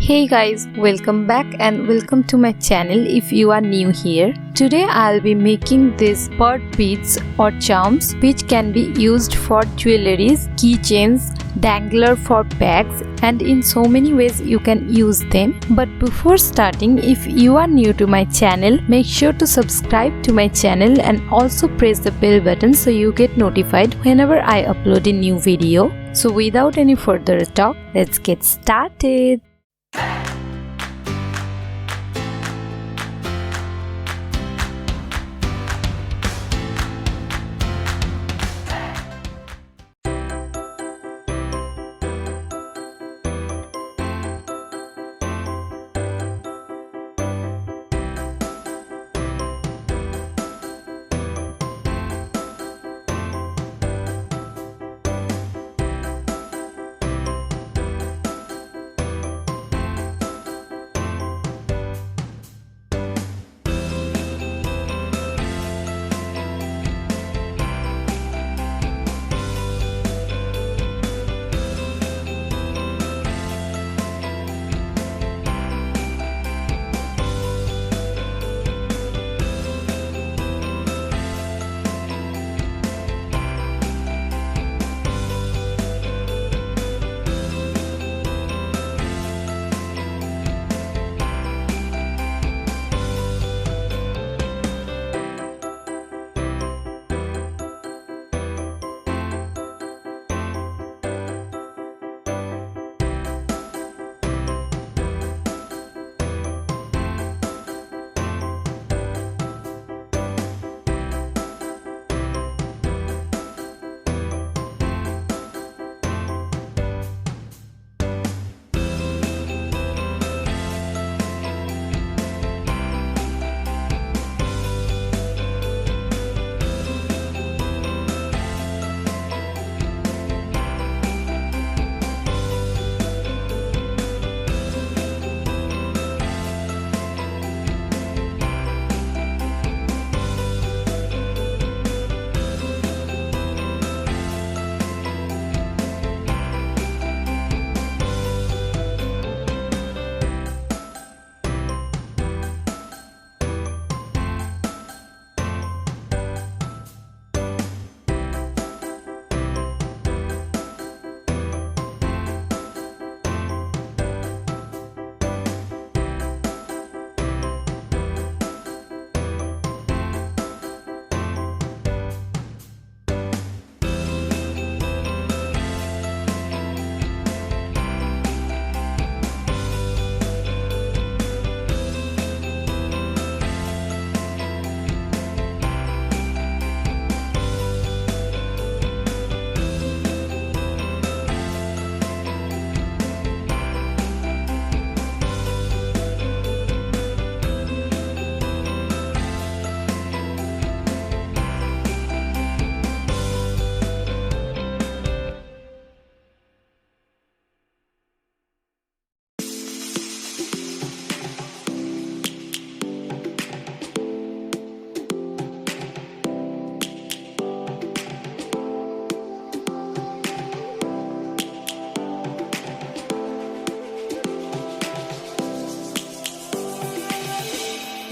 Hey guys, welcome back and welcome to my channel if you are new here. Today I'll be making these pearl beads or charms which can be used for jewelries, keychains, dangler for bags, and in so many ways you can use them. But before starting, if you are new to my channel, make sure to subscribe to my channel and also press the bell button so you get notified whenever I upload a new video. So without any further talk, let's get started.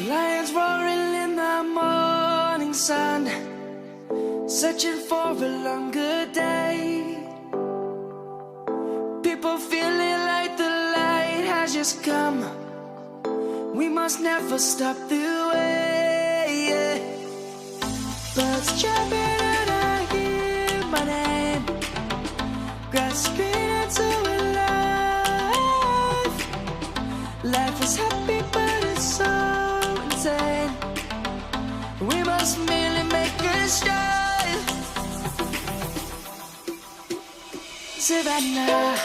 Lions roaring in the morning sun, searching for a longer day. People feeling like the light has just come. We must never stop the way. Birds jumping and I hear my name, grasping into a life. Life is happy but it's so insane. We must merely make a start. Savannah,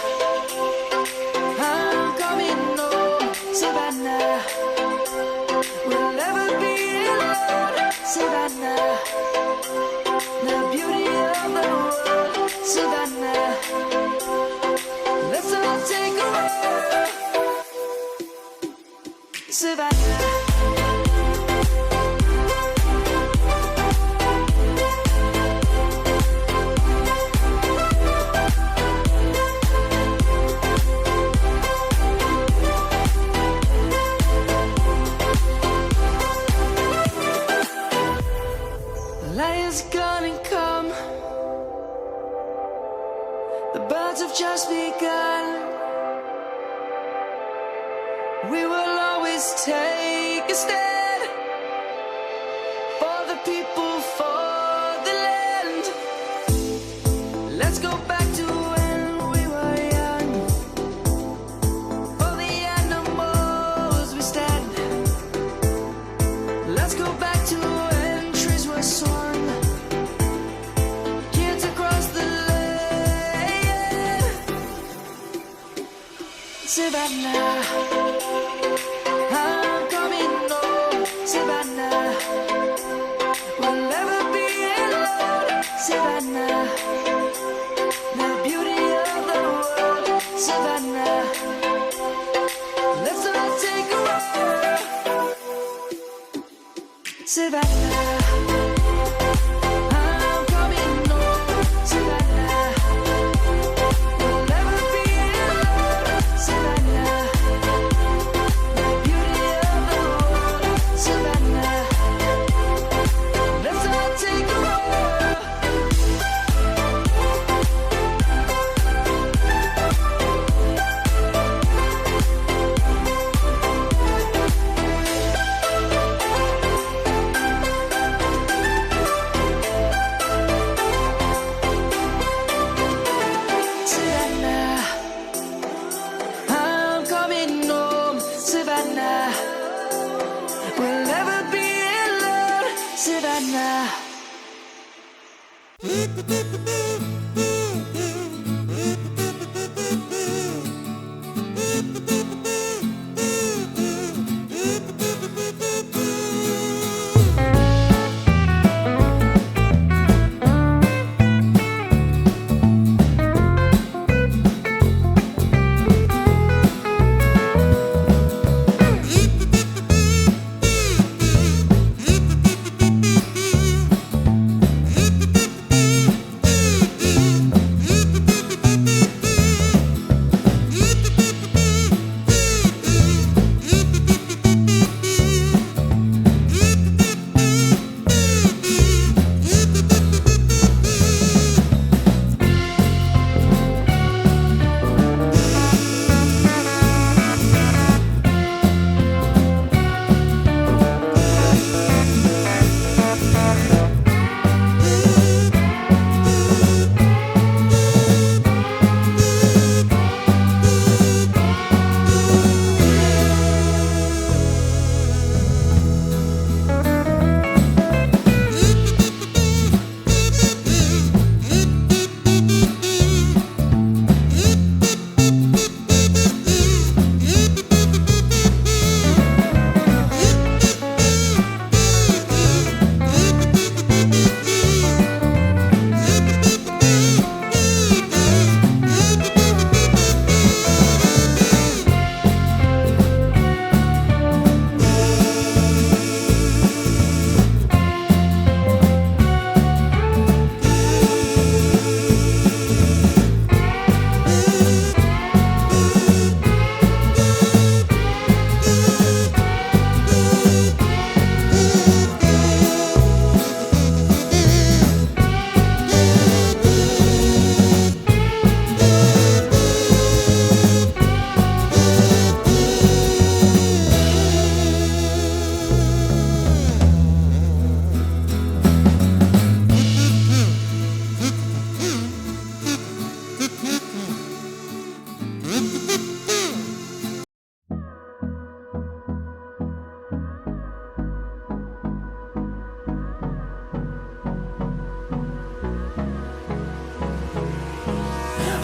I'm coming home. Savannah, we'll never be alone. Savannah, the beauty of the world. Savannah, let's all take a walk. Savannah. We will always take a stand for the people, for the land. Let's go back to when we were young. For the animals we stand. Let's go back to when trees were swung. Kids across the land. Savannah, I'm coming home. Savannah, we'll never be alone. Savannah, the beauty of the world. Savannah, let's all take a walk. Savannah, I'm coming home. Savannah, we'll never be alone. Savannah, the beauty of the world. Savannah, let's all take a walk. Savannah, I'm coming home. Savannah, we'll never be alone. Savannah.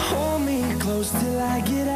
Hold me close till I get